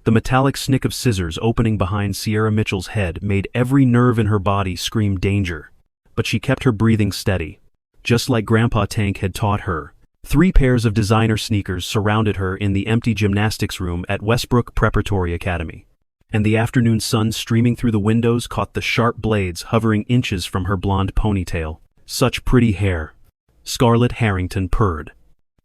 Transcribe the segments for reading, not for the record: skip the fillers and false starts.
The metallic snick of scissors opening behind Sierra Mitchell's head made every nerve in her body scream danger. But she kept her breathing steady. Just like Grandpa Tank had taught her, 3 pairs of designer sneakers surrounded her in the empty gymnastics room at Westbrook Preparatory Academy. And the afternoon sun streaming through the windows caught the sharp blades hovering inches from her blonde ponytail. Such pretty hair. Scarlett Harrington purred,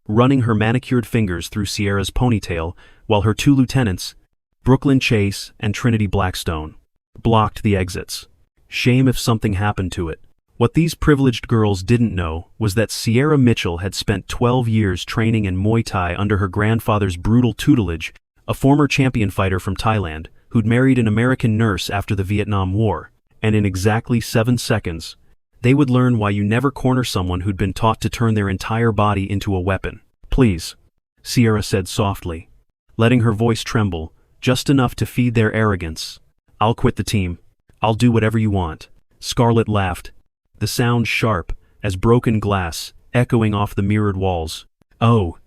running her manicured fingers through Sierra's ponytail while her 2 lieutenants, Brooklyn Chase and Trinity Blackstone, blocked the exits. Shame if something happened to it. What these privileged girls didn't know was that Sierra Mitchell had spent 12 years training in Muay Thai under her grandfather's brutal tutelage, a former champion fighter from Thailand who'd married an American nurse after the Vietnam War, and in exactly 7 seconds, they would learn why you never corner someone who'd been taught to turn their entire body into a weapon. "Please," Sierra said softly, letting her voice tremble, just enough to feed their arrogance. "I'll quit the team. I'll do whatever you want." Scarlett laughed, the sound sharp as broken glass echoing off the mirrored walls. "Oh,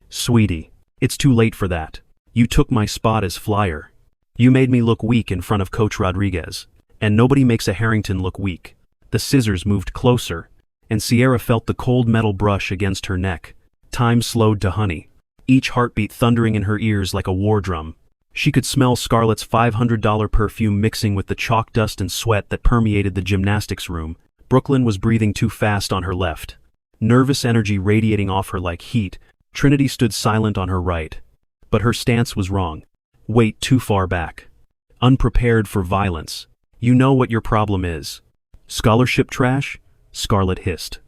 sweetie, it's too late for that. You took my spot as flyer. You made me look weak in front of Coach Rodriguez, and nobody makes a Harrington look weak." The scissors moved closer, and Sierra felt the cold metal brush against her neck. Time slowed to honey, each heartbeat thundering in her ears like a war drum. She could smell Scarlett's $500 perfume mixing with the chalk dust and sweat that permeated the gymnastics room. Brooklyn was breathing too fast on her left, nervous energy radiating off her like heat. Trinity stood silent on her right. But her stance was wrong. Weight too far back. Unprepared for violence. "You know what your problem is." "Scholarship trash?" Scarlett hissed,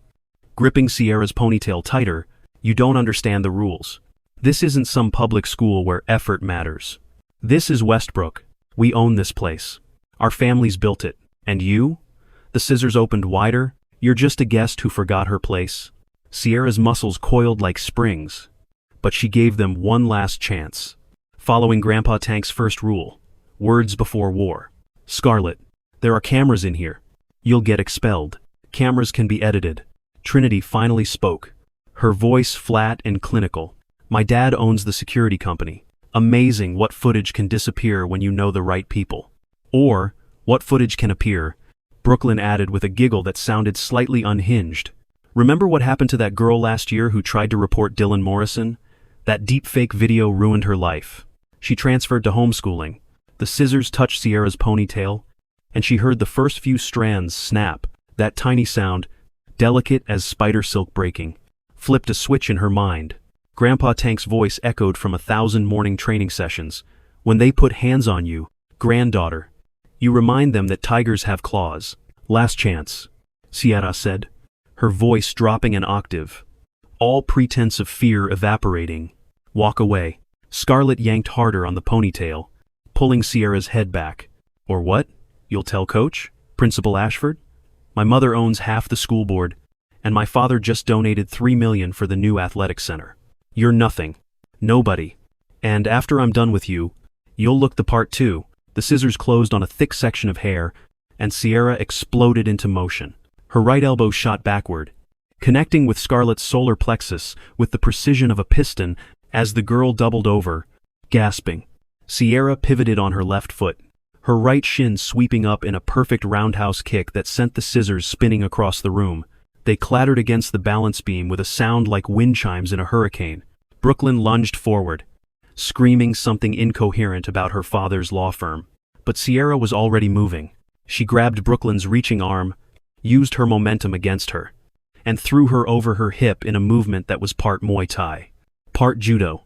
gripping Sierra's ponytail tighter. "You don't understand the rules. This isn't some public school where effort matters. This is Westbrook. We own this place. Our families built it. And you?" The scissors opened wider. "You're just a guest who forgot her place." Sierra's muscles coiled like springs. But she gave them one last chance. Following Grandpa Tank's first rule, words before war. "Scarlett, there are cameras in here. You'll get expelled. Cameras can be edited." Trinity finally spoke, her voice flat and clinical. "My dad owns the security company. Amazing what footage can disappear when you know the right people." "Or, what footage can appear," Brooklyn added with a giggle that sounded slightly unhinged. "Remember what happened to that girl last year who tried to report Dylan Morrison? That deepfake video ruined her life. She transferred to homeschooling." The scissors touched Sierra's ponytail, and she heard the first few strands snap. That tiny sound, delicate as spider silk breaking, flipped a switch in her mind. Grandpa Tank's voice echoed from 1,000 morning training sessions. "When they put hands on you, granddaughter, you remind them that tigers have claws. Last chance," Sierra said, her voice dropping an octave, all pretense of fear evaporating. "Walk away." Scarlett yanked harder on the ponytail, pulling Sierra's head back. "Or what? You'll tell Coach? Principal Ashford? My mother owns half the school board, and my father just donated $3 million for the new athletic center. You're nothing. Nobody. And after I'm done with you, you'll look the part too." The scissors closed on a thick section of hair, and Sierra exploded into motion. Her right elbow shot backward, connecting with Scarlett's solar plexus with the precision of a piston. As the girl doubled over, gasping, Sierra pivoted on her left foot, her right shin sweeping up in a perfect roundhouse kick that sent the scissors spinning across the room. They clattered against the balance beam with a sound like wind chimes in a hurricane. Brooklyn lunged forward, screaming something incoherent about her father's law firm. But Sierra was already moving. She grabbed Brooklyn's reaching arm, used her momentum against her, and threw her over her hip in a movement that was part Muay Thai, part judo.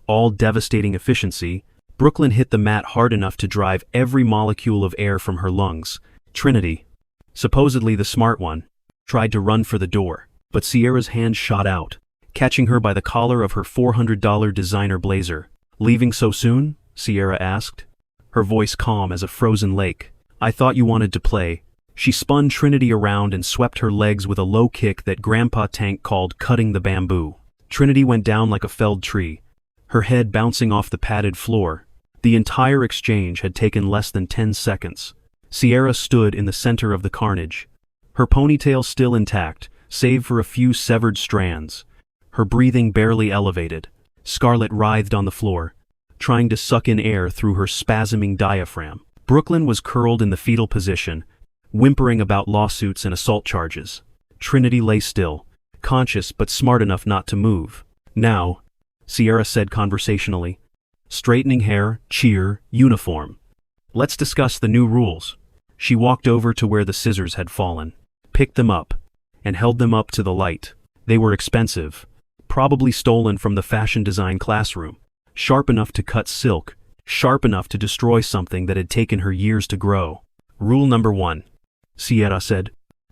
All devastating efficiency, Brooklyn hit the mat hard enough to drive every molecule of air from her lungs. Trinity, supposedly the smart one, tried to run for the door, but Sierra's hand shot out, catching her by the collar of her $400 designer blazer. "Leaving so soon?" Sierra asked, her voice calm as a frozen lake. "I thought you wanted to play." She spun Trinity around and swept her legs with a low kick that Grandpa Tank called cutting the bamboo. Trinity went down like a felled tree, her head bouncing off the padded floor. The entire exchange had taken less than 10 seconds. Sierra stood in the center of the carnage, her ponytail still intact, save for a few severed strands, her breathing barely elevated. Scarlett writhed on the floor, trying to suck in air through her spasming diaphragm. Brooklyn was curled in the fetal position, whimpering about lawsuits and assault charges. Trinity lay still, conscious but smart enough not to move. "Now," Sierra said conversationally. "Straightening hair, cheer, uniform. Let's discuss the new rules." She walked over to where the scissors had fallen, picked them up, and held them up to the light. They were expensive, probably stolen from the fashion design classroom. Sharp enough to cut silk, sharp enough to destroy something that had taken her years to grow. "Rule number 1, Sierra said,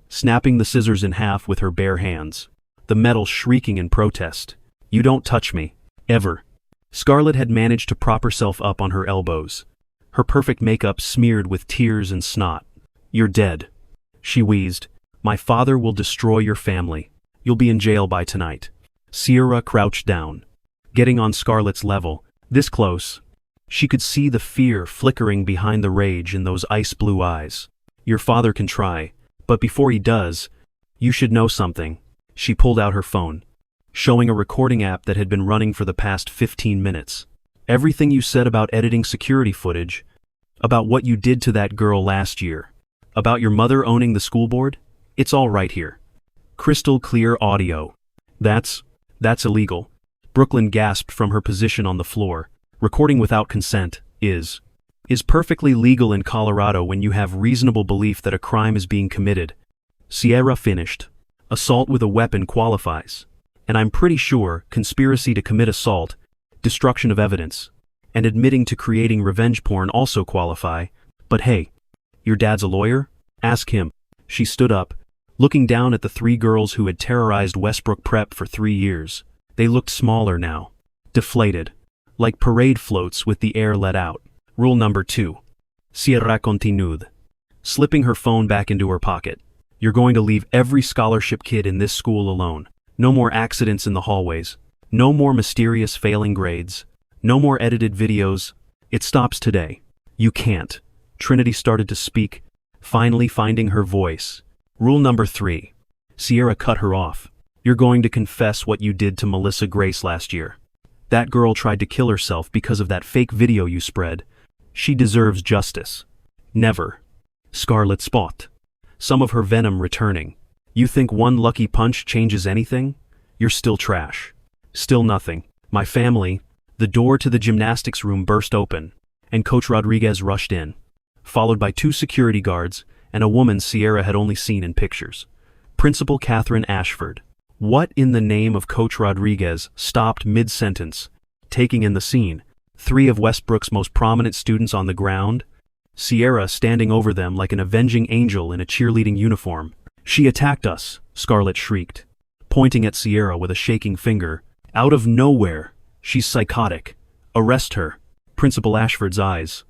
snapping the scissors in half with her bare hands, the metal shrieking in protest. "You don't touch me. Ever." Scarlett had managed to prop herself up on her elbows, her perfect makeup smeared with tears and snot. "You're dead," she wheezed. "My father will destroy your family. You'll be in jail by tonight." Sierra crouched down, getting on Scarlett's level, this close. She could see the fear flickering behind the rage in those ice-blue eyes. "Your father can try, but before he does, you should know something." She pulled out her phone, showing a recording app that had been running for the past 15 minutes. "Everything you said about editing security footage, about what you did to that girl last year, about your mother owning the school board, it's all right here. Crystal clear audio." That's illegal." Brooklyn gasped from her position on the floor. "Recording without consent is perfectly legal in Colorado when you have reasonable belief that a crime is being committed." Sierra finished. "Assault with a weapon qualifies. And I'm pretty sure conspiracy to commit assault, destruction of evidence, and admitting to creating revenge porn also qualify. But hey, your dad's a lawyer? Ask him." She stood up, looking down at the 3 girls who had terrorized Westbrook Prep for 3 years. They looked smaller now, deflated, like parade floats with the air let out. "Rule number 2, Sierra continued, slipping her phone back into her pocket. You're going to leave every scholarship kid in this school alone. No more accidents in the hallways. No more mysterious failing grades. No more edited videos. It stops today. You can't." Trinity started to speak, finally finding her voice. "Rule number 3. Sierra cut her off. "You're going to confess what you did to Melissa Grace last year. That girl tried to kill herself because of that fake video you spread. She deserves justice." "Never." Scarlett spat, some of her venom returning. "You think one lucky punch changes anything? You're still trash. Still nothing. My family." The door to the gymnastics room burst open, and Coach Rodriguez rushed in, followed by 2 security guards and a woman Sierra had only seen in pictures. Principal Catherine Ashford. "What in the name of Coach Rodriguez?" stopped mid-sentence, taking in the scene. 3 of Westbrook's most prominent students on the ground, Sierra standing over them like an avenging angel in a cheerleading uniform. "She attacked us," Scarlett shrieked, pointing at Sierra with a shaking finger. "Out of nowhere. She's psychotic. Arrest her." Principal Ashford's eyes,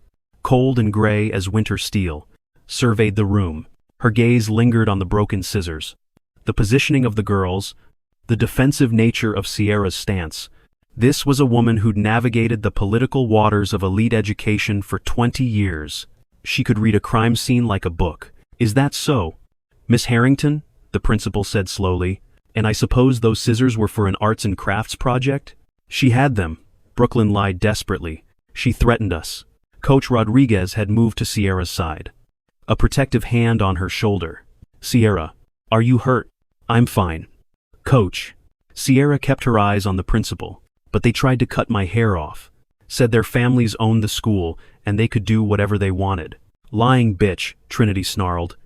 cold and gray as winter steel, surveyed the room. Her gaze lingered on the broken scissors, the positioning of the girls, the defensive nature of Sierra's stance. This was a woman who'd navigated the political waters of elite education for 20 years. She could read a crime scene like a book. "Is that so, Miss Harrington?" the principal said slowly. "And I suppose those scissors were for an arts and crafts project?" "She had them." Brooklyn lied desperately. "She threatened us." Coach Rodriguez had moved to Sierra's side, a protective hand on her shoulder. "Sierra, are you hurt?" "I'm fine, Coach." Sierra kept her eyes on the principal. "But they tried to cut my hair off. Said their families owned the school and they could do whatever they wanted." "Lying bitch," Trinity snarled,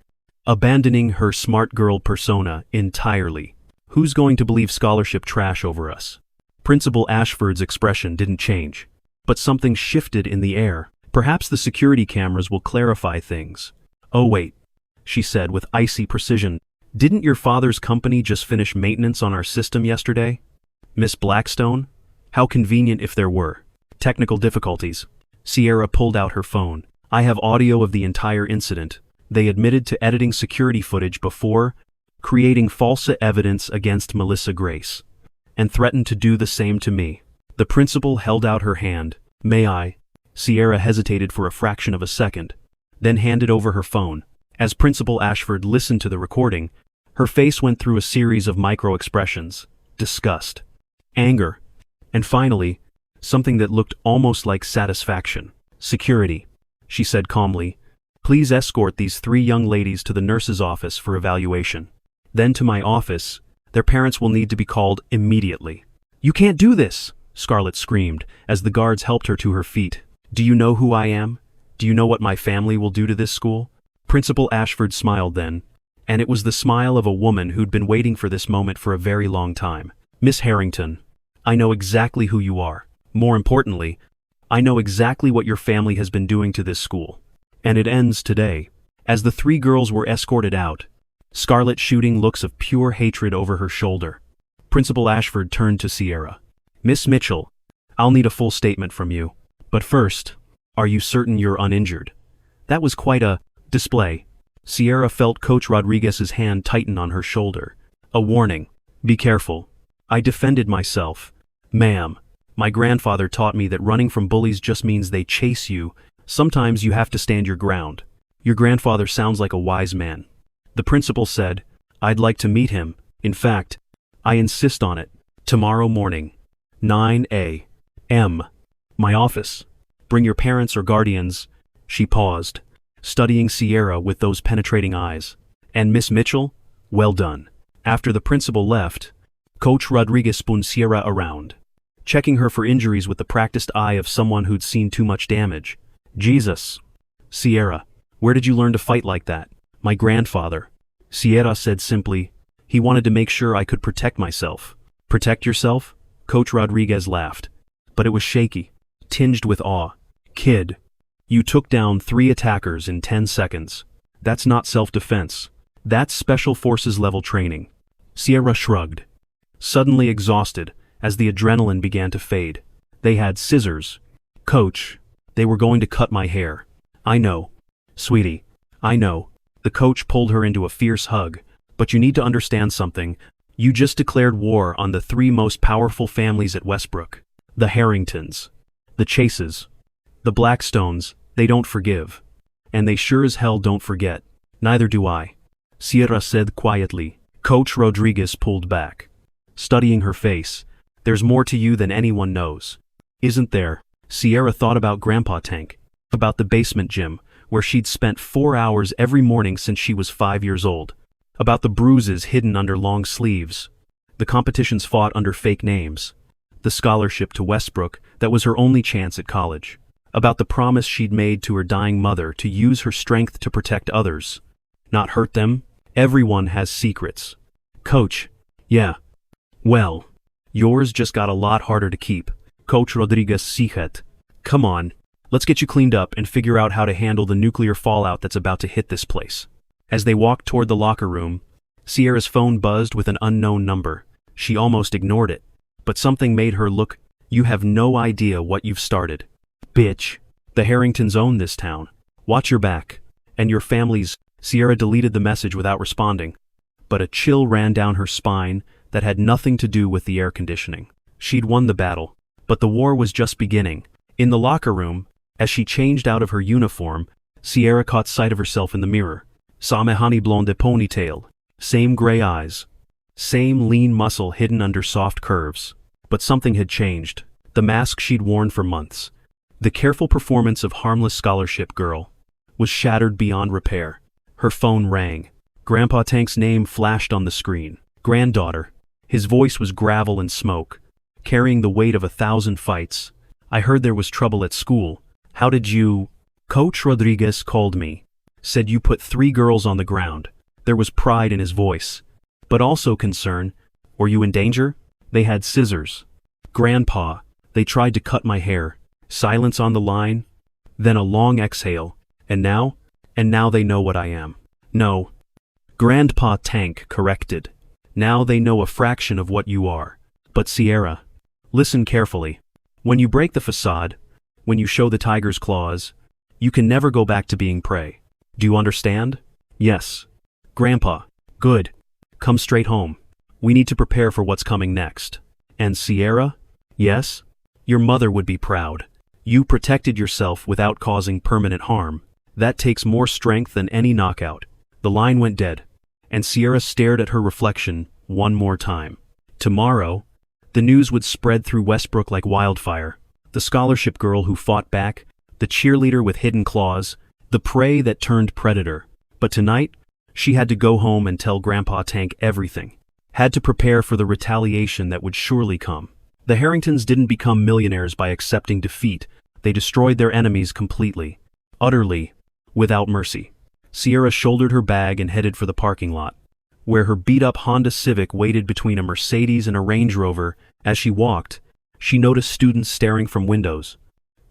abandoning her smart girl persona entirely. "Who's going to believe scholarship trash over us?" Principal Ashford's expression didn't change, but something shifted in the air. "Perhaps the security cameras will clarify things." "Oh wait," she said with icy precision. "Didn't your father's company just finish maintenance on our system yesterday, Miss Blackstone? How convenient if there were technical difficulties." Sierra pulled out her phone. "I have audio of the entire incident. They admitted to editing security footage before, creating false evidence against Melissa Grace, and threatened to do the same to me." The principal held out her hand. "May I?" Sierra hesitated for a fraction of a second, then handed over her phone. As Principal Ashford listened to the recording, her face went through a series of micro-expressions: disgust, anger, and finally, something that looked almost like satisfaction. "Security," she said calmly. "Please escort these 3 young ladies to the nurse's office for evaluation. Then to my office. Their parents will need to be called immediately." "You can't do this!" Scarlett screamed, as the guards helped her to her feet. "Do you know who I am? Do you know what my family will do to this school?" Principal Ashford smiled then, and it was the smile of a woman who'd been waiting for this moment for a very long time. "Miss Harrington, I know exactly who you are. More importantly, I know exactly what your family has been doing to this school. And it ends today." As the 3 girls were escorted out, Scarlett shooting looks of pure hatred over her shoulder, Principal Ashford turned to Sierra. "Miss Mitchell, I'll need a full statement from you. But first, are you certain you're uninjured?" That was quite a display. Sierra felt Coach Rodriguez's hand tighten on her shoulder. A warning. "Be careful. I defended myself. Ma'am, my grandfather taught me that running from bullies just means they chase you. Sometimes you have to stand your ground." "Your grandfather sounds like a wise man," the principal said. "I'd like to meet him. In fact, I insist on it. Tomorrow morning, 9 a.m. My office. Bring your parents or guardians." She paused, studying Sierra with those penetrating eyes. "And Miss Mitchell? Well done." After the principal left, Coach Rodriguez spun Sierra around, checking her for injuries with the practiced eye of someone who'd seen too much damage. "Jesus. Sierra, where did you learn to fight like that?" "My grandfather," Sierra said simply. "He wanted to make sure I could protect myself." "Protect yourself?" Coach Rodriguez laughed. But it was shaky, tinged with awe. "Kid, you took down 3 attackers in 10 seconds. That's not self-defense. That's special forces level training." Sierra shrugged, suddenly exhausted as the adrenaline began to fade. "They had scissors. Coach, they were going to cut my hair." "I know. Sweetie, I know." The coach pulled her into a fierce hug. "But you need to understand something. You just declared war on the 3 most powerful families at Westbrook. The Harringtons, the Chases, the Blackstones. They don't forgive. And they sure as hell don't forget." "Neither do I," Sierra said quietly. Coach Rodriguez pulled back, studying her face. "There's more to you than anyone knows." "Isn't there?" Sierra thought about Grandpa Tank, about the basement gym, where she'd spent 4 hours every morning since she was 5 years old, about the bruises hidden under long sleeves, the competitions fought under fake names, the scholarship to Westbrook that was her only chance at college, about the promise she'd made to her dying mother to use her strength to protect others, not hurt them. Everyone has secrets. "Coach, yeah. Well, yours just got a lot harder to keep." Coach Rodriguez sighed. "Come on, let's get you cleaned up and figure out how to handle the nuclear fallout that's about to hit this place." As they walked toward the locker room, Sierra's phone buzzed with an unknown number. She almost ignored it, but something made her look. "You have no idea what you've started. Bitch. The Harringtons own this town. Watch your back. And your families." Sierra deleted the message without responding, but a chill ran down her spine that had nothing to do with the air conditioning. She'd won the battle, but the war was just beginning. In the locker room, as she changed out of her uniform, Sierra caught sight of herself in the mirror. Samehani blonde ponytail, same gray eyes, same lean muscle hidden under soft curves. But something had changed. The mask she'd worn for months, the careful performance of harmless scholarship girl, was shattered beyond repair. Her phone rang. Grandpa Tank's name flashed on the screen. "Granddaughter." His voice was gravel and smoke, carrying the weight of 1,000 fights. "I heard there was trouble at school. How did you—" "Coach Rodriguez called me. Said you put 3 girls on the ground." There was pride in his voice, but also concern. "Were you in danger?" "They had scissors. Grandpa, they tried to cut my hair." Silence on the line, then a long exhale. "And now? And now they know what I am." "No." Grandpa Tank corrected. "Now they know a fraction of what you are." "But Sierra, listen carefully. When you break the facade, when you show the tiger's claws, you can never go back to being prey. Do you understand?" "Yes." "Grandpa, good. Come straight home. We need to prepare for what's coming next." "And Sierra?" "Yes?" "Your mother would be proud. You protected yourself without causing permanent harm. That takes more strength than any knockout." The line went dead, and Sierra stared at her reflection one more time. Tomorrow, the news would spread through Westbrook like wildfire. The scholarship girl who fought back, the cheerleader with hidden claws, the prey that turned predator. But tonight, she had to go home and tell Grandpa Tank everything. Had to prepare for the retaliation that would surely come. The Harringtons didn't become millionaires by accepting defeat. They destroyed their enemies completely. Utterly. Without mercy. Sierra shouldered her bag and headed for the parking lot, where her beat-up Honda Civic waited between a Mercedes and a Range Rover. As she walked, she noticed students staring from windows.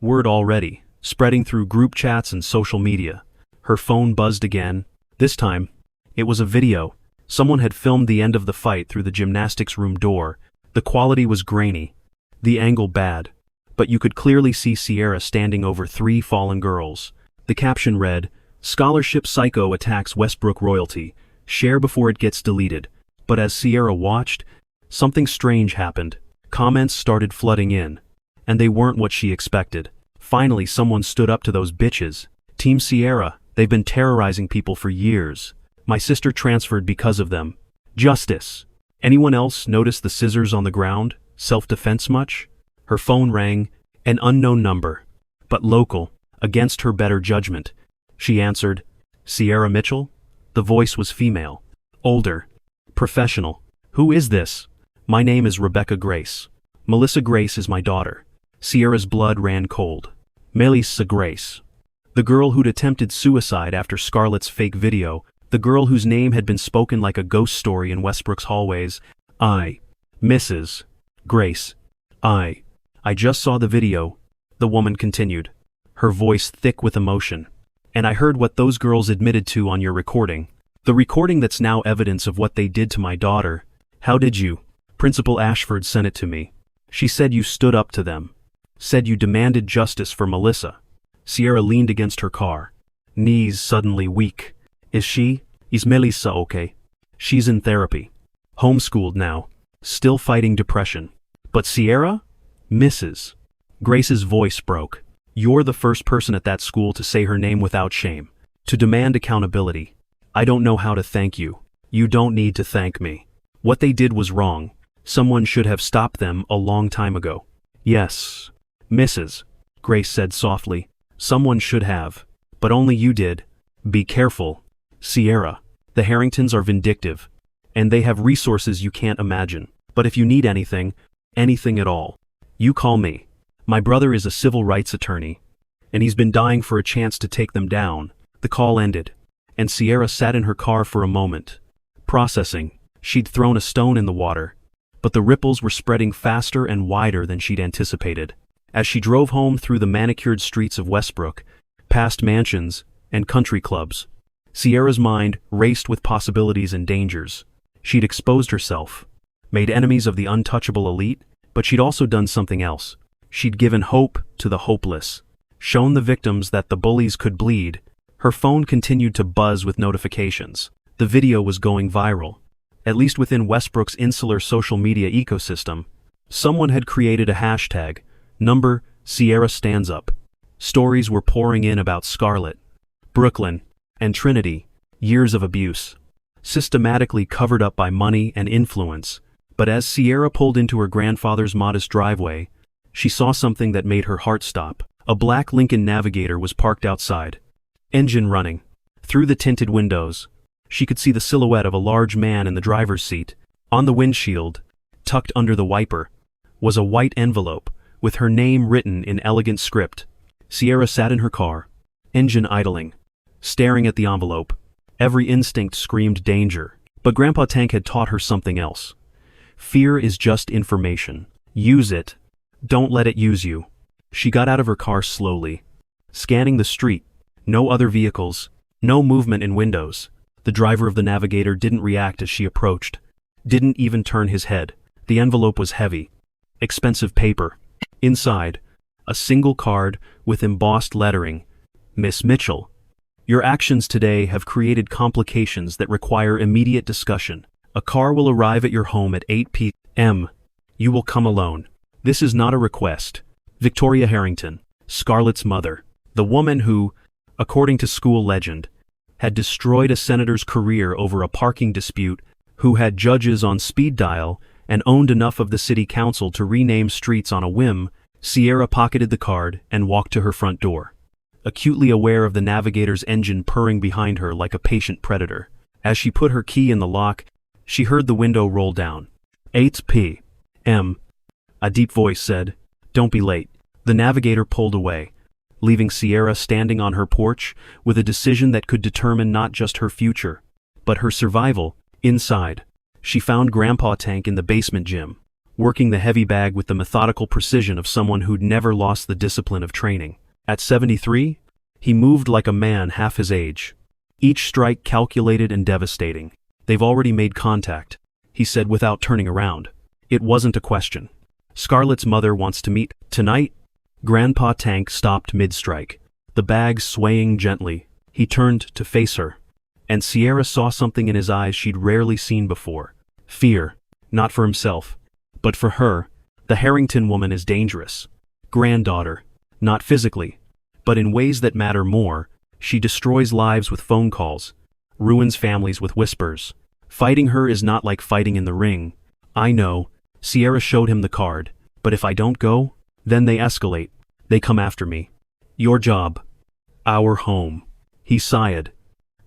Word already, spreading through group chats and social media. Her phone buzzed again. This time, it was a video. Someone had filmed the end of the fight through the gymnastics room door. The quality was grainy, the angle bad, but you could clearly see Sierra standing over 3 fallen girls. The caption read, "Scholarship Psycho attacks Westbrook royalty. Share before it gets deleted." But as Sierra watched, something strange happened. Comments started flooding in, and they weren't what she expected. Finally, someone stood up to those bitches. "Team Sierra, they've been terrorizing people for years. My sister transferred because of them. Justice." Anyone else notice the scissors on the ground? Self-defense much? Her phone rang, an unknown number, but local, against her better judgment. She answered, "Sierra Mitchell?" The voice was female. Older. Professional. "Who is this?" "My name is Rebecca Grace. Melissa Grace is my daughter." Sierra's blood ran cold. Melissa Grace. The girl who'd attempted suicide after Scarlett's fake video, the girl whose name had been spoken like a ghost story in Westbrook's hallways. Mrs. Grace. I just saw the video," the woman continued, her voice thick with emotion. "And I heard what those girls admitted to on your recording. The recording that's now evidence of what they did to my daughter. How did you?" "Principal Ashford sent it to me. She said you stood up to them. Said you demanded justice for Melissa." Sierra leaned against her car, knees suddenly weak. Is Melissa okay?" "She's in therapy. Homeschooled now. Still fighting depression." "But Sierra?" "Mrs. Grace's voice broke. "You're the first person at that school to say her name without shame. To demand accountability. I don't know how to thank you." "You don't need to thank me. What they did was wrong. Someone should have stopped them a long time ago." "Yes, Mrs. Grace said softly. "Someone should have. But only you did. Be careful, Sierra. The Harringtons are vindictive. And they have resources you can't imagine. But if you need anything at all, you call me. My brother is a civil rights attorney, and he's been dying for a chance to take them down." The call ended, and Sierra sat in her car for a moment, processing. She'd thrown a stone in the water, but the ripples were spreading faster and wider than she'd anticipated. As she drove home through the manicured streets of Westbrook, past mansions and country clubs, Sierra's mind raced with possibilities and dangers. She'd exposed herself, made enemies of the untouchable elite, but she'd also done something else. She'd given hope to the hopeless, shown the victims that the bullies could bleed. Her phone continued to buzz with notifications. The video was going viral, at least within Westbrook's insular social media ecosystem. Someone had created a hashtag, #Sierra Stands Up. Stories were pouring in about Scarlett, Brooklyn, and Trinity, years of abuse, systematically covered up by money and influence. But as Sierra pulled into her grandfather's modest driveway, she saw something that made her heart stop. A black Lincoln Navigator was parked outside, engine running. Through the tinted windows, she could see the silhouette of a large man in the driver's seat. On the windshield, tucked under the wiper, was a white envelope with her name written in elegant script. Sierra sat in her car, engine idling, staring at the envelope. Every instinct screamed danger, but Grandpa Tank had taught her something else. Fear is just information. Use it. Don't let it use you. She got out of her car slowly, scanning the street. No other vehicles, no movement in windows. The driver of the Navigator didn't react as she approached, didn't even turn his head. The envelope was heavy, expensive paper. Inside, a single card with embossed lettering, "Miss Mitchell. Your actions today have created complications that require immediate discussion. A car will arrive at your home at 8 p.m. You will come alone. This is not a request." Victoria Harrington, Scarlett's mother, the woman who, according to school legend, had destroyed a senator's career over a parking dispute, who had judges on speed dial and owned enough of the city council to rename streets on a whim, Sierra pocketed the card and walked to her front door, acutely aware of the navigator's engine purring behind her like a patient predator. As she put her key in the lock, she heard the window roll down. 8 p.m. A deep voice said, "Don't be late." The navigator pulled away, leaving Sierra standing on her porch with a decision that could determine not just her future, but her survival. Inside, she found Grandpa Tank in the basement gym, working the heavy bag with the methodical precision of someone who'd never lost the discipline of training. At 73, he moved like a man half his age, each strike calculated and devastating. "They've already made contact," he said without turning around. It wasn't a question. "Scarlett's mother wants to meet tonight." Grandpa Tank stopped mid-strike, the bag swaying gently. He turned to face her, and Sierra saw something in his eyes she'd rarely seen before. Fear, not for himself, but for her. The Harrington woman is dangerous. Granddaughter, not physically, but in ways that matter more. She destroys lives with phone calls, ruins families with whispers. Fighting her is not like fighting in the ring. "I know," Sierra showed him the card, "but if I don't go, then they escalate. They come after me. Your job. Our home." He sighed,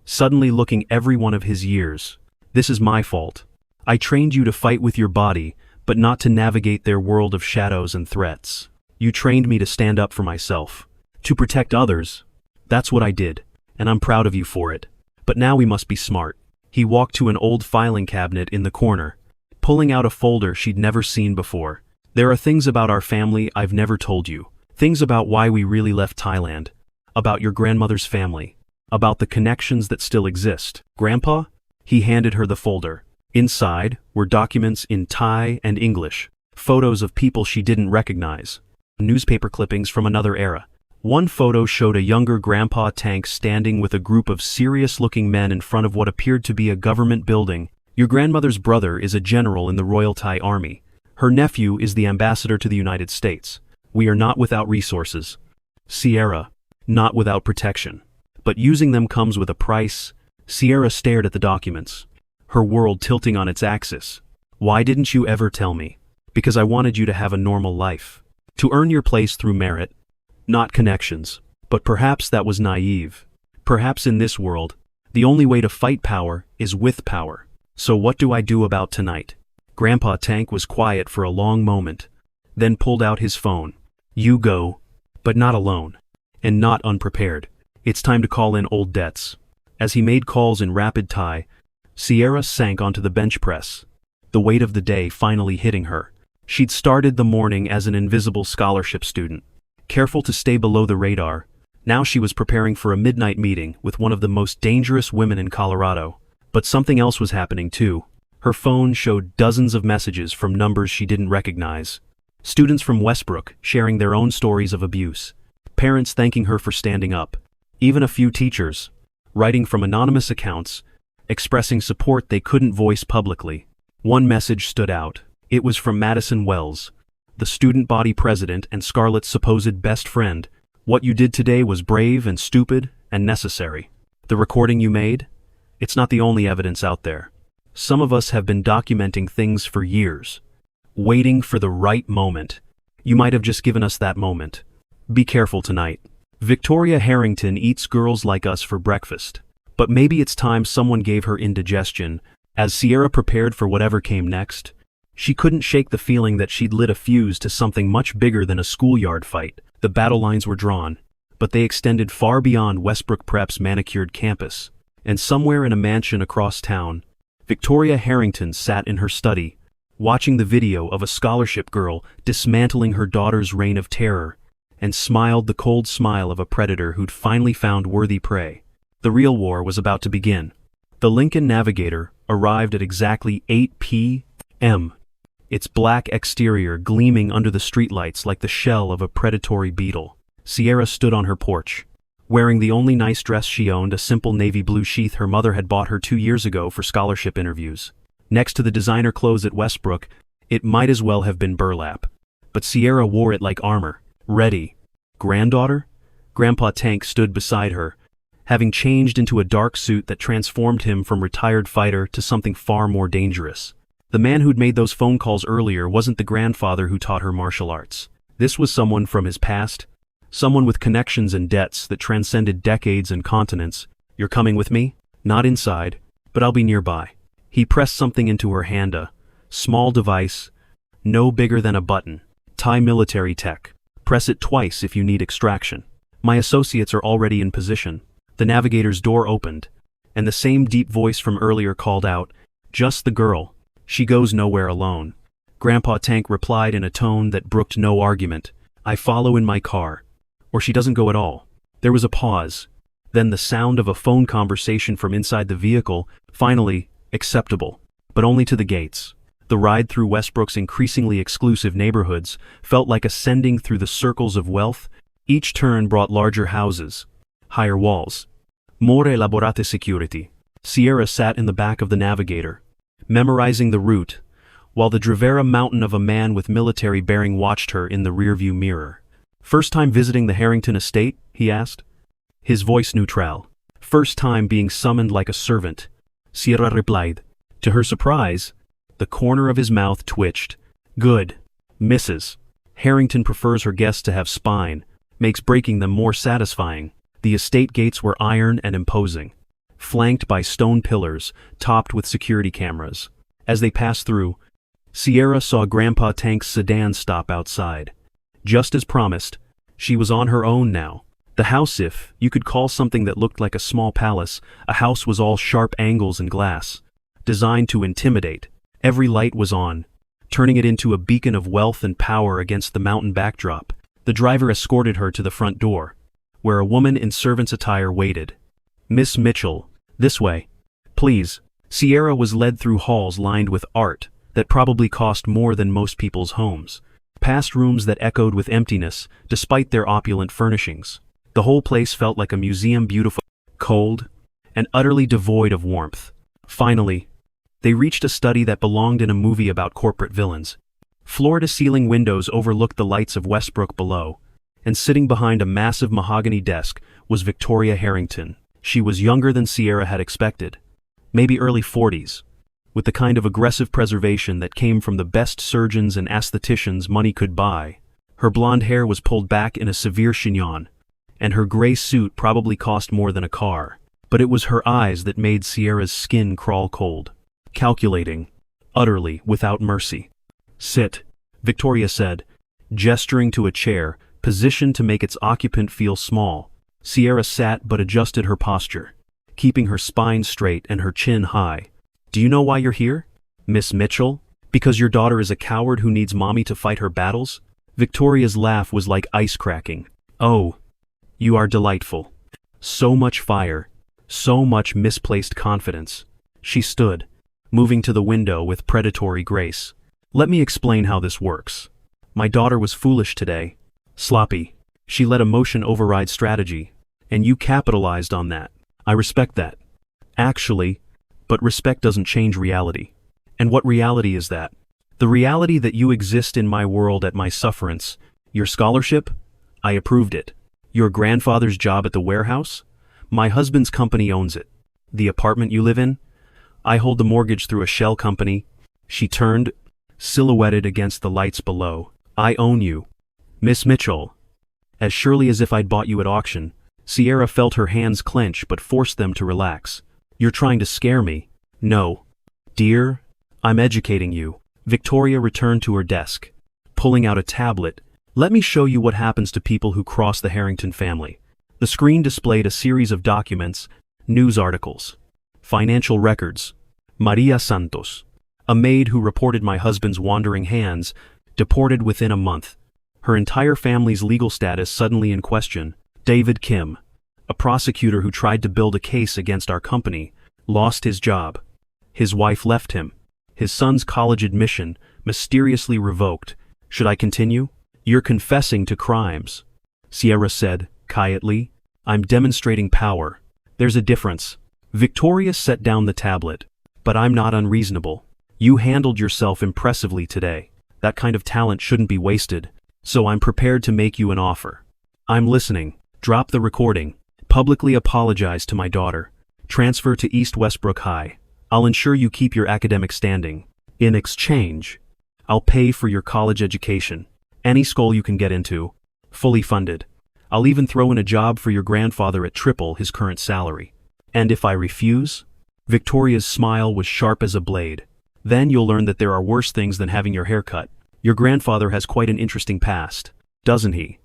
suddenly looking every one of his years. "This is my fault. I trained you to fight with your body, but not to navigate their world of shadows and threats. You trained me to stand up for myself, to protect others. That's what I did, and I'm proud of you for it. But now we must be smart." He walked to an old filing cabinet in the corner, pulling out a folder she'd never seen before. "There are things about our family I've never told you. Things about why we really left Thailand. About your grandmother's family. About the connections that still exist." "Grandpa?" He handed her the folder. Inside were documents in Thai and English, photos of people she didn't recognize, newspaper clippings from another era. One photo showed a younger Grandpa Tank standing with a group of serious-looking men in front of what appeared to be a government building. "Your grandmother's brother is a general in the Royal Thai Army. Her nephew is the ambassador to the United States. We are not without resources. Sierra, not without protection. But using them comes with a price." Sierra stared at the documents, her world tilting on its axis. "Why didn't you ever tell me?" "Because I wanted you to have a normal life. To earn your place through merit, not connections." But perhaps that was naive. Perhaps in this world, the only way to fight power is with power. "So what do I do about tonight?" Grandpa Tank was quiet for a long moment, then pulled out his phone. "You go, but not alone, and not unprepared. It's time to call in old debts." As he made calls in rapid Thai, Sierra sank onto the bench press, the weight of the day finally hitting her. She'd started the morning as an invisible scholarship student, careful to stay below the radar. Now she was preparing for a midnight meeting with one of the most dangerous women in Colorado. But something else was happening too. Her phone showed dozens of messages from numbers she didn't recognize. Students from Westbrook sharing their own stories of abuse. Parents thanking her for standing up. Even a few teachers, writing from anonymous accounts, expressing support they couldn't voice publicly. One message stood out. It was from Madison Wells, the student body president and Scarlett's supposed best friend. "What you did today was brave and stupid and necessary. The recording you made? It's not the only evidence out there. Some of us have been documenting things for years, waiting for the right moment. You might have just given us that moment. Be careful tonight. Victoria Harrington eats girls like us for breakfast. But maybe it's time someone gave her indigestion." As Sierra prepared for whatever came next, she couldn't shake the feeling that she'd lit a fuse to something much bigger than a schoolyard fight. The battle lines were drawn, but they extended far beyond Westbrook Prep's manicured campus. And somewhere in a mansion across town, Victoria Harrington sat in her study, watching the video of a scholarship girl dismantling her daughter's reign of terror, and smiled the cold smile of a predator who'd finally found worthy prey. The real war was about to begin. The Lincoln Navigator arrived at exactly 8 p.m., its black exterior gleaming under the streetlights like the shell of a predatory beetle. Sierra stood on her porch, wearing the only nice dress she owned, a simple navy blue sheath her mother had bought her 2 years ago for scholarship interviews. Next to the designer clothes at Westbrook, it might as well have been burlap. But Sierra wore it like armor. Ready. "Granddaughter?" Grandpa Tank stood beside her, having changed into a dark suit that transformed him from retired fighter to something far more dangerous. The man who'd made those phone calls earlier wasn't the grandfather who taught her martial arts. This was someone from his past, someone with connections and debts that transcended decades and continents. You're coming with me? Not inside, but I'll be nearby. He pressed something into her hand, a small device, no bigger than a button. Thai military tech. Press it twice if you need extraction. My associates are already in position. The navigator's door opened, and the same deep voice from earlier called out, "Just the girl. She goes nowhere alone." Grandpa Tank replied in a tone that brooked no argument, "I follow in my car. Or she doesn't go at all." There was a pause, then the sound of a phone conversation from inside the vehicle, finally, acceptable, but only to the gates. The ride through Westbrook's increasingly exclusive neighborhoods felt like ascending through the circles of wealth. Each turn brought larger houses, higher walls, more elaborate security. Sierra sat in the back of the navigator, memorizing the route, while the Dravera mountain of a man with military bearing watched her in the rearview mirror. "First time visiting the Harrington estate?" he asked. His voice neutral. "First time being summoned like a servant," Sierra replied. To her surprise, the corner of his mouth twitched. "Good, Mrs. Harrington prefers her guests to have spine, makes breaking them more satisfying." The estate gates were iron and imposing, flanked by stone pillars topped with security cameras. As they passed through, Sierra saw Grandpa Tank's sedan stop outside. Just as promised, she was on her own now. The house, if you could call something that looked like a small palace, a house, was all sharp angles and glass, designed to intimidate. Every light was on, turning it into a beacon of wealth and power against the mountain backdrop. The driver escorted her to the front door, where a woman in servant's attire waited. "Miss Mitchell, this way, please." Sierra was led through halls lined with art that probably cost more than most people's homes, past rooms that echoed with emptiness despite their opulent furnishings. The whole place felt like a museum, beautiful, cold, and utterly devoid of warmth. Finally, they reached a study that belonged in a movie about corporate villains. Floor-to-ceiling windows overlooked the lights of Westbrook below, and sitting behind a massive mahogany desk was Victoria Harrington. She was younger than Sierra had expected, maybe early 40s, with the kind of aggressive preservation that came from the best surgeons and aestheticians money could buy. Her blonde hair was pulled back in a severe chignon, and her gray suit probably cost more than a car. But it was her eyes that made Sierra's skin crawl cold. Calculating, utterly without mercy. "Sit," Victoria said, gesturing to a chair, positioned to make its occupant feel small. Sierra sat but adjusted her posture, keeping her spine straight and her chin high. "Do you know why you're here, Miss Mitchell? Because your daughter is a coward who needs mommy to fight her battles?" Victoria's laugh was like ice cracking. "Oh, you are delightful. So much fire, so much misplaced confidence." She stood, moving to the window with predatory grace. "Let me explain how this works. My daughter was foolish today. Sloppy. She let emotion override strategy, and you capitalized on that. I respect that. Actually, but respect doesn't change reality. And what reality is that? The reality that you exist in my world at my sufferance. Your scholarship? I approved it. Your grandfather's job at the warehouse? My husband's company owns it. The apartment you live in? I hold the mortgage through a shell company." She turned, silhouetted against the lights below. "I own you, Miss Mitchell. As surely as if I'd bought you at auction." Sierra felt her hands clench but forced them to relax. "You're trying to scare me." "No, dear, I'm educating you." Victoria returned to her desk, pulling out a tablet. "Let me show you what happens to people who cross the Harrington family." The screen displayed a series of documents, news articles, financial records. "Maria Santos, a maid who reported my husband's wandering hands, deported within a month. Her entire family's legal status suddenly in question. David Kim, a prosecutor who tried to build a case against our company, lost his job. His wife left him. His son's college admission mysteriously revoked. Should I continue?" "You're confessing to crimes," Sierra said, quietly. "I'm demonstrating power. There's a difference." Victoria set down the tablet. "But I'm not unreasonable. You handled yourself impressively today. That kind of talent shouldn't be wasted. So I'm prepared to make you an offer." "I'm listening." "Drop the recording. Publicly apologize to my daughter. Transfer to East Westbrook High. I'll ensure you keep your academic standing. In exchange, I'll pay for your college education." Any school you can get into. Fully funded. I'll even throw in a job for your grandfather at triple his current salary. And if I refuse? Victoria's smile was sharp as a blade. Then you'll learn that there are worse things than having your hair cut. Your grandfather has quite an interesting past, doesn't he?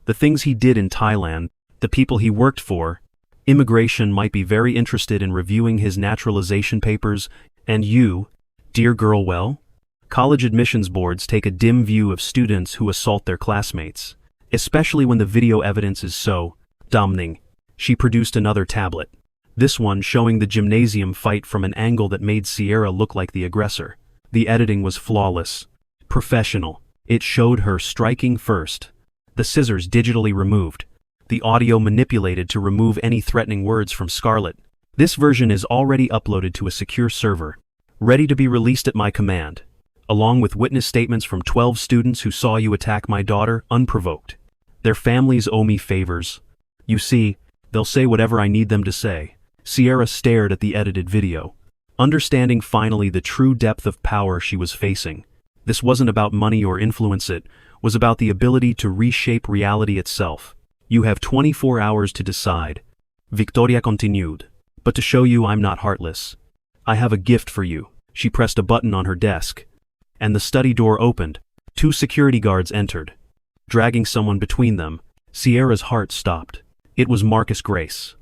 The things he did in Thailand, the people he worked for. Immigration might be very interested in reviewing his naturalization papers, and you, dear girl, well? College admissions boards take a dim view of students who assault their classmates, especially when the video evidence is so damning. She produced another tablet. This one showing the gymnasium fight from an angle that made Sierra look like the aggressor. The editing was flawless. Professional. It showed her striking first. The scissors digitally removed. The audio manipulated to remove any threatening words from Scarlett. This version is already uploaded to a secure server, ready to be released at my command, along with witness statements from 12 students who saw you attack my daughter unprovoked. Their families owe me favors. You see, they'll say whatever I need them to say. Sierra stared at the edited video, understanding finally the true depth of power she was facing. This wasn't about money or influence, it was about the ability to reshape reality itself. You have 24 hours to decide. Victoria continued. But to show you I'm not heartless, I have a gift for you. She pressed a button on her desk, and the study door opened. 2 security guards entered. Dragging someone between them, Sierra's heart stopped. It was Marcus Grace,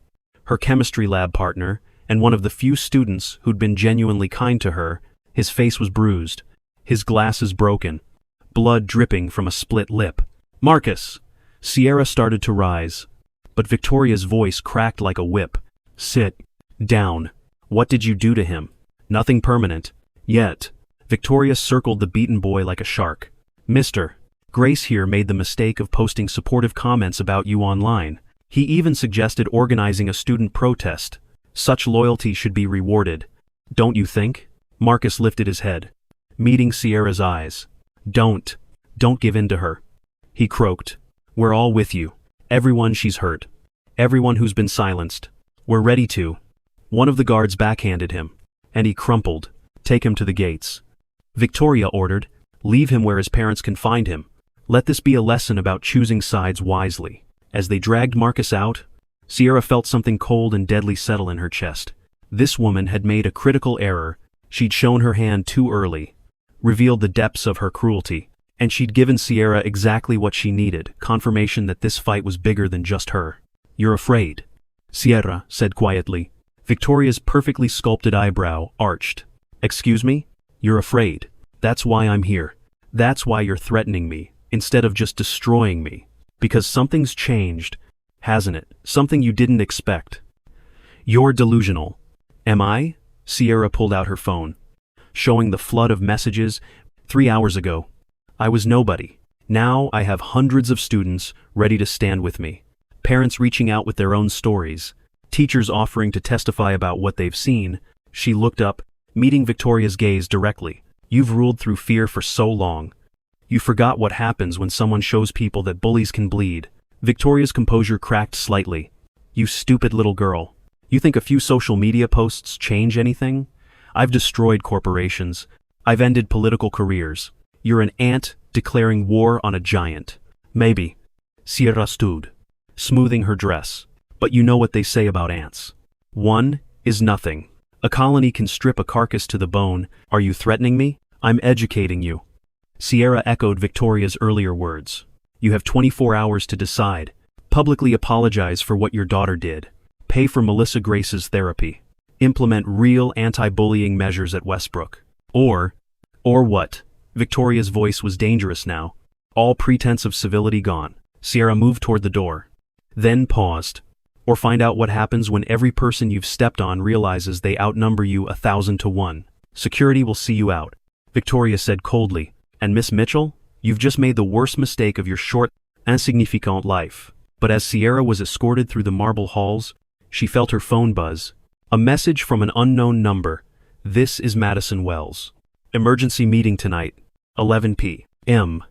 her chemistry lab partner, and one of the few students who'd been genuinely kind to her. His face was bruised, his glasses broken, blood dripping from a split lip. Marcus! Sierra started to rise, but Victoria's voice cracked like a whip. Sit down. What did you do to him? Nothing permanent. Yet. Victoria circled the beaten boy like a shark. Mr. Grace here made the mistake of posting supportive comments about you online. He even suggested organizing a student protest. Such loyalty should be rewarded. Don't you think? Marcus lifted his head, meeting Sierra's eyes. Don't give in to her. He croaked. We're all with you. Everyone she's hurt. Everyone who's been silenced. We're ready to. One of the guards backhanded him, and he crumpled. Take him to the gates. Victoria ordered. Leave him where his parents can find him. Let this be a lesson about choosing sides wisely. As they dragged Marcus out, Sierra felt something cold and deadly settle in her chest. This woman had made a critical error. She'd shown her hand too early, revealed the depths of her cruelty, and she'd given Sierra exactly what she needed, confirmation that this fight was bigger than just her. You're afraid, Sierra said quietly. Victoria's perfectly sculpted eyebrow arched. Excuse me? You're afraid. That's why I'm here. That's why you're threatening me, instead of just destroying me. Because something's changed, hasn't it? Something you didn't expect. You're delusional. Am I? Sierra pulled out her phone, showing the flood of messages. 3 hours ago, I was nobody. Now I have hundreds of students ready to stand with me. Parents reaching out with their own stories. Teachers offering to testify about what they've seen. She looked up, meeting Victoria's gaze directly. You've ruled through fear for so long. You forgot what happens when someone shows people that bullies can bleed. Victoria's composure cracked slightly. You stupid little girl. You think a few social media posts change anything? I've destroyed corporations. I've ended political careers. You're an ant declaring war on a giant. Maybe. Sierra stood, smoothing her dress. But you know what they say about ants. One is nothing. A colony can strip a carcass to the bone. Are you threatening me? I'm educating you. Sierra echoed Victoria's earlier words. You have 24 hours to decide. Publicly apologize for what your daughter did. Pay for Melissa Grace's therapy. Implement real anti-bullying measures at Westbrook. Or what? Victoria's voice was dangerous now. All pretense of civility gone. Sierra moved toward the door, then paused. Or find out what happens when every person you've stepped on realizes they outnumber you 1,000 to 1. Security will see you out. Victoria said coldly. And Miss Mitchell, you've just made the worst mistake of your short, insignificant life. But as Sierra was escorted through the marble halls, she felt her phone buzz. A message from an unknown number. This is Madison Wells. Emergency meeting tonight, 11 p.m.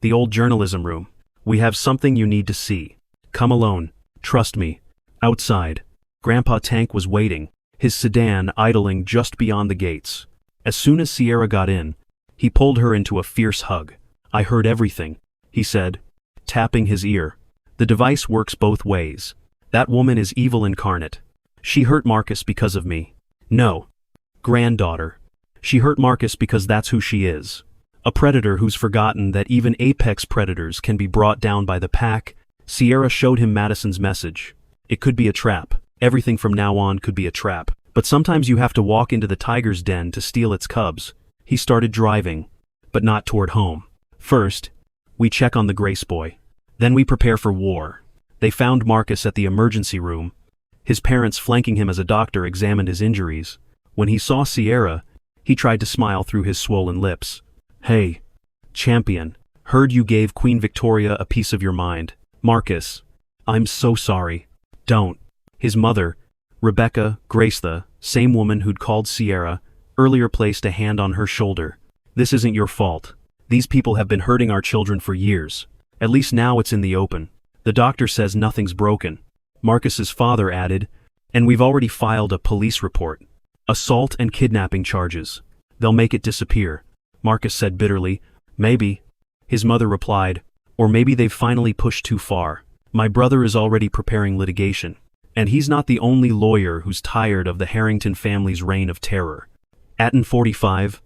The old journalism room. We have something you need to see. Come alone. Trust me. Outside, Grandpa Tank was waiting, his sedan idling just beyond the gates. As soon as Sierra got in, he pulled her into a fierce hug. I heard everything. he said, tapping his ear. The device works both ways. That woman is evil incarnate. She hurt Marcus because of me. No. Granddaughter. She hurt Marcus because that's who she is. A predator who's forgotten that even apex predators can be brought down by the pack. Sierra showed him Madison's message. It could be a trap. Everything from now on could be a trap. But sometimes you have to walk into the tiger's den to steal its cubs. He started driving, but not toward home. First, we check on the Grace boy. Then we prepare for war. They found Marcus at the emergency room. His parents, flanking him as a doctor, examined his injuries. When he saw Sierra, he tried to smile through his swollen lips. Hey, champion, heard you gave Queen Victoria a piece of your mind. Marcus, I'm so sorry. Don't. His mother, Rebecca, Grace, the same woman who'd called Sierra, earlier placed a hand on her shoulder. This isn't your fault. These people have been hurting our children for years. At least now it's in the open. The doctor says nothing's broken. Marcus's father added, and we've already filed a police report. Assault and kidnapping charges. They'll make it disappear. Marcus said bitterly. Maybe. His mother replied, or maybe they've finally pushed too far. My brother is already preparing litigation. And he's not the only lawyer who's tired of the Harrington family's reign of terror. At 45,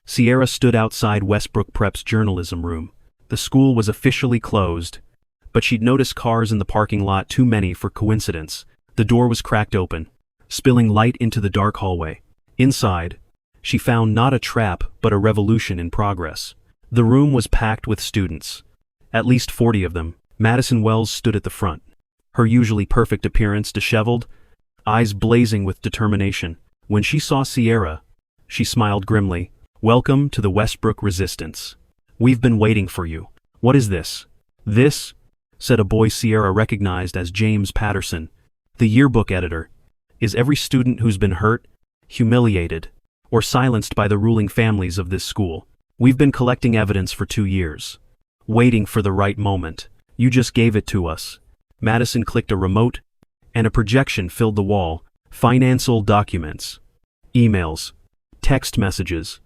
Sierra stood outside Westbrook Prep's journalism room. The school was officially closed, but she'd noticed cars in the parking lot, too many for coincidence. The door was cracked open, spilling light into the dark hallway. Inside, she found not a trap but a revolution in progress. The room was packed with students. At least 40 of them. Madison Wells stood at the front. Her usually perfect appearance disheveled, eyes blazing with determination. When she saw Sierra, she smiled grimly. Welcome to the Westbrook Resistance. We've been waiting for you. What is this? This, said a boy Sierra recognized as James Patterson, the yearbook editor, is every student who's been hurt, humiliated, or silenced by the ruling families of this school. We've been collecting evidence for 2 years. Waiting for the right moment. You just gave it to us. Madison clicked a remote, and a projection filled the wall. Financial documents. Emails. Text messages.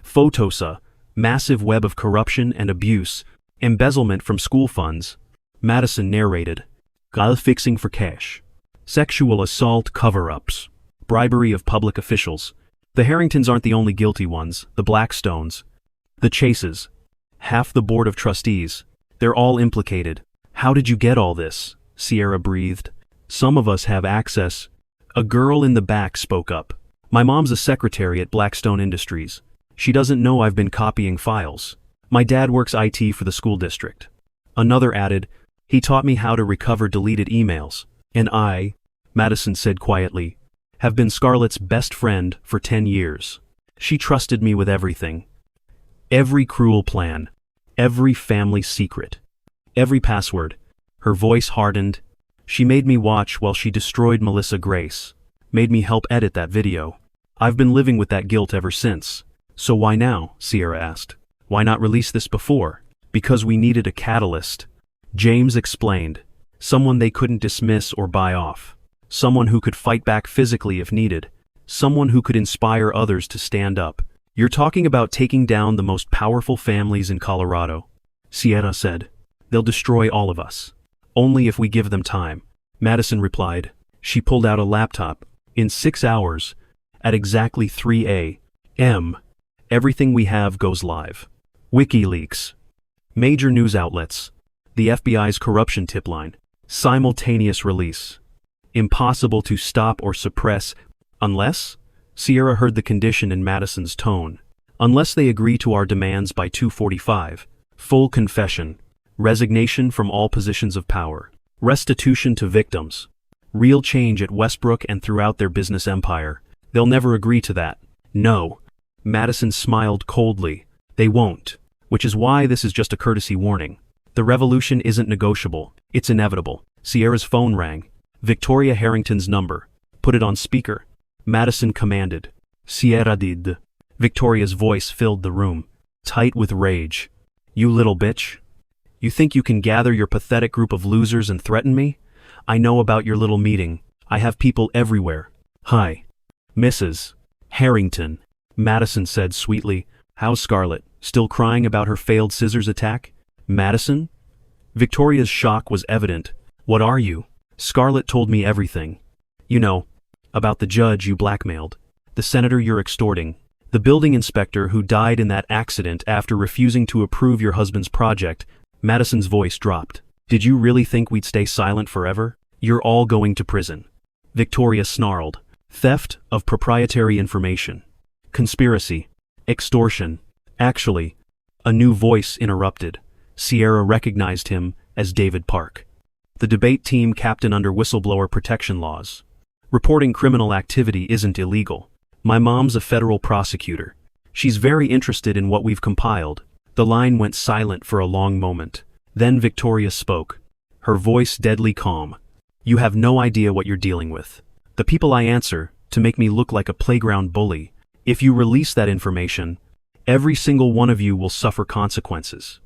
Photos, a massive web of corruption and abuse, embezzlement from school funds. Madison narrated. Gall fixing for cash. Sexual assault cover-ups. Bribery of public officials. The Harringtons aren't the only guilty ones. The Blackstones. The Chases. Half the board of trustees. They're all implicated. How did you get all this? Sierra breathed. Some of us have access. A girl in the back spoke up. My mom's a secretary at Blackstone Industries. She doesn't know I've been copying files. My dad works IT for the school district. Another added, he taught me how to recover deleted emails. And I, Madison said quietly, have been Scarlett's best friend for 10 years. She trusted me with everything. Every cruel plan. Every family secret. Every password. Her voice hardened. She made me watch while she destroyed Melissa Grace. Made me help edit that video. I've been living with that guilt ever since. So why now? Sierra asked. Why not release this before? Because we needed a catalyst. James explained. Someone they couldn't dismiss or buy off. Someone who could fight back physically if needed. Someone who could inspire others to stand up. You're talking about taking down the most powerful families in Colorado, Sierra said. They'll destroy all of us. Only if we give them time. Madison replied. She pulled out a laptop. In 6 hours, at exactly 3 a.m., everything we have goes live. WikiLeaks. Major news outlets. The FBI's corruption tip line. Simultaneous release. Impossible to stop or suppress, unless? Sierra heard the condition in Madison's tone. Unless they agree to our demands by 2:45. Full confession. Resignation from all positions of power. Restitution to victims. Real change at Westbrook and throughout their business empire. They'll never agree to that. No. Madison smiled coldly. They won't. Which is why this is just a courtesy warning. The revolution isn't negotiable. It's inevitable. Sierra's phone rang. Victoria Harrington's number. Put it on speaker. Madison commanded. Sierra did. Victoria's voice filled the room, tight with rage. You little bitch. You think you can gather your pathetic group of losers and threaten me? I know about your little meeting. I have people everywhere. Hi. Mrs. Harrington. Madison said sweetly. How's Scarlett? Still crying about her failed scissors attack? Madison? Victoria's shock was evident. What are you? Scarlett told me everything. You know, about the judge you blackmailed, the senator you're extorting, the building inspector who died in that accident after refusing to approve your husband's project. Madison's voice dropped. Did you really think we'd stay silent forever? You're all going to prison. Victoria snarled. Theft of proprietary information. Conspiracy. Extortion. Actually, a new voice interrupted. Sierra recognized him as David Park, the debate team captain under whistleblower protection laws. Reporting criminal activity isn't illegal. My mom's a federal prosecutor. She's very interested in what we've compiled. The line went silent for a long moment. Then Victoria spoke, her voice deadly calm. You have no idea what you're dealing with. The people I answer to make me look like a playground bully. If you release that information, every single one of you will suffer consequences.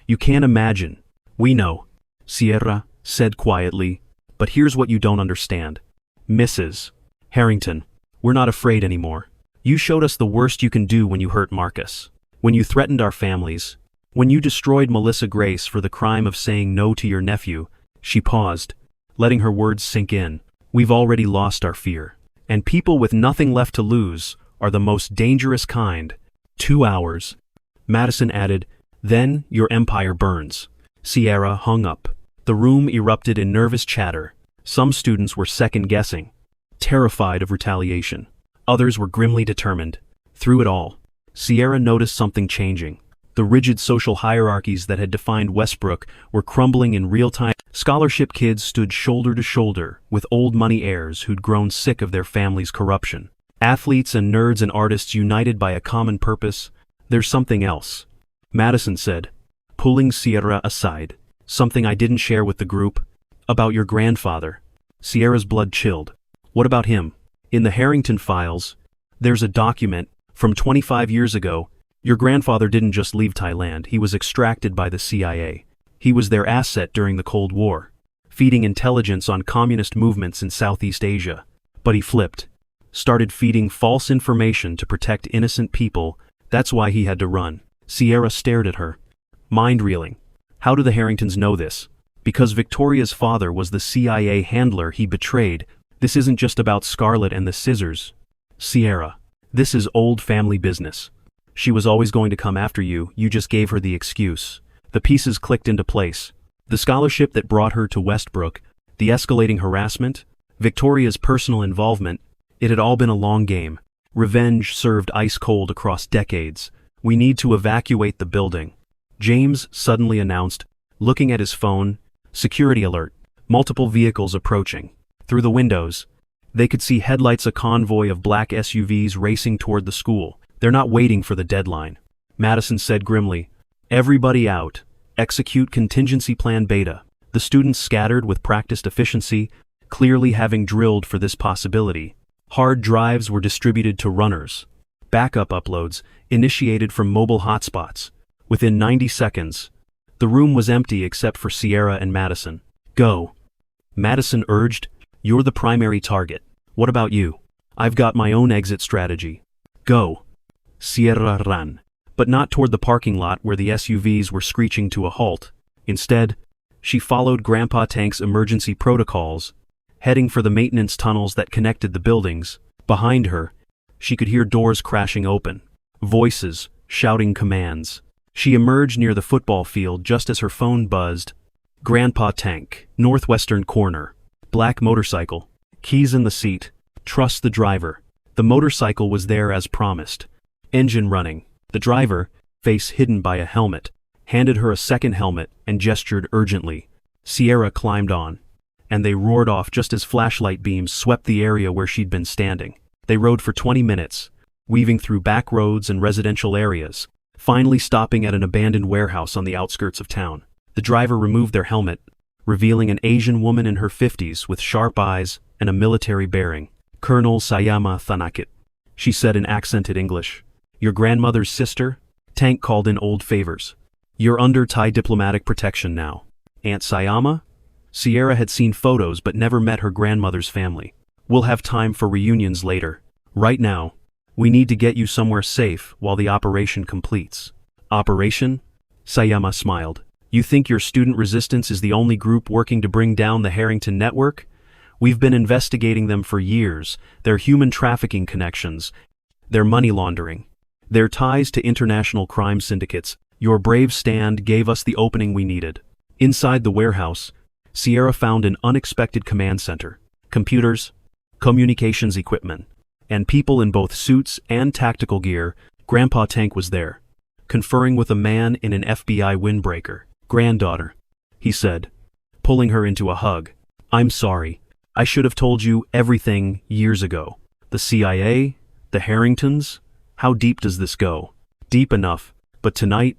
You can't imagine. We know, Sierra said quietly, but here's what you don't understand. Mrs. Harrington, we're not afraid anymore. You showed us the worst you can do when you hurt Marcus, when you threatened our families, when you destroyed Melissa Grace for the crime of saying no to your nephew. She paused, letting her words sink in. We've already lost our fear, and people with nothing left to lose are the most dangerous kind. 2 hours. Madison added, then your empire burns. Sierra hung up. The room erupted in nervous chatter. Some students were second-guessing, terrified of retaliation. Others were grimly determined. Through it all, Sierra noticed something changing. The rigid social hierarchies that had defined Westbrook were crumbling in real time. Scholarship kids stood shoulder to shoulder with old money heirs who'd grown sick of their family's corruption. Athletes and nerds and artists united by a common purpose. There's something else, Madison said, pulling Sierra aside. Something I didn't share with the group. About your grandfather. Sierra's blood chilled. What about him? In the Harrington files, there's a document from 25 years ago. Your grandfather didn't just leave Thailand, he was extracted by the CIA. He was their asset during the Cold War, feeding intelligence on communist movements in Southeast Asia. But he flipped, started feeding false information to protect innocent people. That's why he had to run. Sierra stared at her, mind-reeling. How do the Harringtons know this? Because Victoria's father was the CIA handler he betrayed. This isn't just about Scarlett and the scissors. Sierra, this is old family business. She was always going to come after you, you just gave her the excuse. The pieces clicked into place. The scholarship that brought her to Westbrook, the escalating harassment, Victoria's personal involvement, it had all been a long game. Revenge served ice cold across decades. We need to evacuate the building. James suddenly announced, looking at his phone. Security alert. Multiple vehicles approaching. Through the windows, they could see headlights, a convoy of black SUVs racing toward the school. They're not waiting for the deadline. Madison said grimly, everybody out. Execute contingency plan beta. The students scattered with practiced efficiency, clearly having drilled for this possibility. Hard drives were distributed to runners. Backup uploads initiated from mobile hotspots. Within 90 seconds, the room was empty except for Sierra and Madison. Go. Madison urged, you're the primary target. What about you? I've got my own exit strategy. Go. Sierra ran, but not toward the parking lot where the SUVs were screeching to a halt. Instead, she followed Grandpa Tank's emergency protocols, heading for the maintenance tunnels that connected the buildings. Behind her, she could hear doors crashing open, voices shouting commands. She emerged near the football field just as her phone buzzed. Grandpa Tank, northwestern corner. Black motorcycle. Keys in the seat. Trust the driver. The motorcycle was there as promised. Engine running. The driver, face hidden by a helmet, handed her a second helmet and gestured urgently. Sierra climbed on, and they roared off just as flashlight beams swept the area where she'd been standing. They rode for 20 minutes, weaving through back roads and residential areas, finally stopping at an abandoned warehouse on the outskirts of town. The driver removed their helmet, revealing an Asian woman in her 50s with sharp eyes and a military bearing. Colonel Sayama Thanakit, she said in accented English. Your grandmother's sister? Tank called in old favors. You're under Thai diplomatic protection now. Aunt Sayama? Sierra had seen photos but never met her grandmother's family. We'll have time for reunions later. Right now, we need to get you somewhere safe while the operation completes. Operation? Sayama smiled. You think your student resistance is the only group working to bring down the Harrington network? We've been investigating them for years, their human trafficking connections, their money laundering, their ties to international crime syndicates. Your brave stand gave us the opening we needed. Inside the warehouse, Sierra found an unexpected command center, computers, communications equipment, and people in both suits and tactical gear. Grandpa Tank was there, conferring with a man in an FBI windbreaker. "Granddaughter," he said, pulling her into a hug. "I'm sorry. I should have told you everything years ago. The CIA, the Harringtons, how deep does this go?" "Deep enough, but tonight,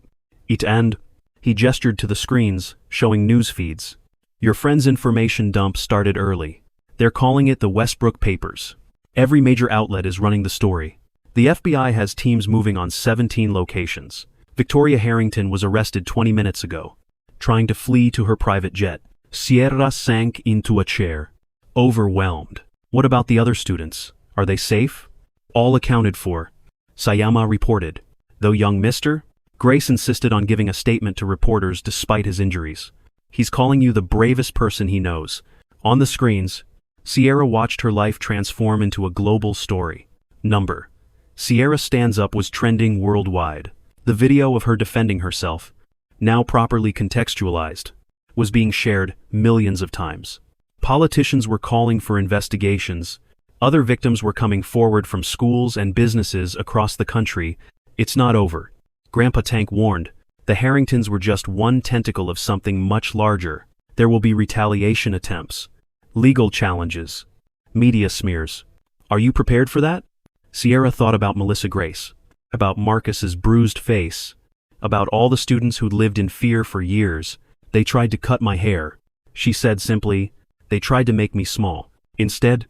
and he gestured to the screens, showing news feeds. "Your friend's information dump started early. They're calling it the Westbrook Papers. Every major outlet is running the story. The FBI has teams moving on 17 locations. Victoria Harrington was arrested 20 minutes ago, trying to flee to her private jet." Sierra sank into a chair, overwhelmed. "What about the other students? Are they safe?" "All accounted for," Sayama reported, though young Mr. Grace insisted on giving a statement to reporters despite his injuries. "He's calling you the bravest person he knows." On the screens, Sierra watched her life transform into a global story. Number. Sierra Stands Up was trending worldwide. The video of her defending herself, now properly contextualized, was being shared millions of times. Politicians were calling for investigations. Other victims were coming forward from schools and businesses across the country. "It's not over," Grandpa Tank warned. "The Harringtons were just one tentacle of something much larger. There will be retaliation attempts, legal challenges, media smears. Are you prepared for that?" Sierra thought about Melissa Grace, about Marcus's bruised face, about all the students who'd lived in fear for years. "They tried to cut my hair," she said simply. "They tried to make me small. Instead,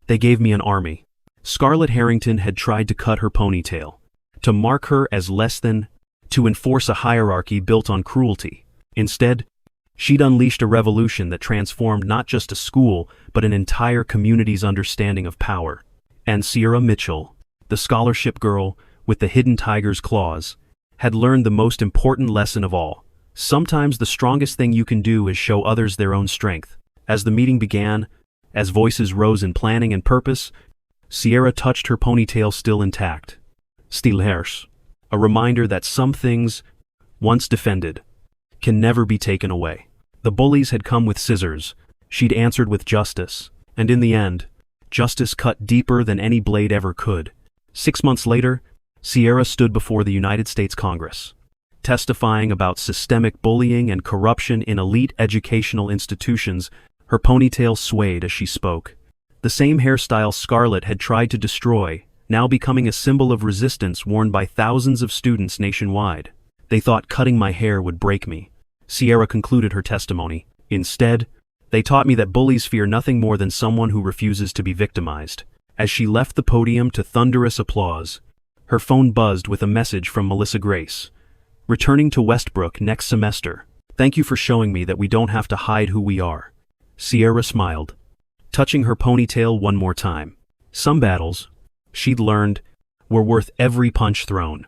they gave me an army." Scarlett Harrington had tried to cut her ponytail, to mark her as less than, to enforce a hierarchy built on cruelty. Instead, she'd unleashed a revolution that transformed not just a school, but an entire community's understanding of power. And Sierra Mitchell, the scholarship girl with the hidden tiger's claws, had learned the most important lesson of all. Sometimes the strongest thing you can do is show others their own strength. As the meeting began, as voices rose in planning and purpose, Sierra touched her ponytail still intact. Still hers. A reminder that some things, once defended, can never be taken away. The bullies had come with scissors. She'd answered with justice. And in the end, justice cut deeper than any blade ever could. 6 months later, Sierra stood before the United States Congress, testifying about systemic bullying and corruption in elite educational institutions. Her ponytail swayed as she spoke. The same hairstyle Scarlett had tried to destroy, now becoming a symbol of resistance worn by thousands of students nationwide. "They thought cutting my hair would break me," Sierra concluded her testimony. "Instead, they taught me that bullies fear nothing more than someone who refuses to be victimized." As she left the podium to thunderous applause, her phone buzzed with a message from Melissa Grace. "Returning to Westbrook next semester. Thank you for showing me that we don't have to hide who we are." Sierra smiled, touching her ponytail one more time. Some battles, she'd learned, were worth every punch thrown.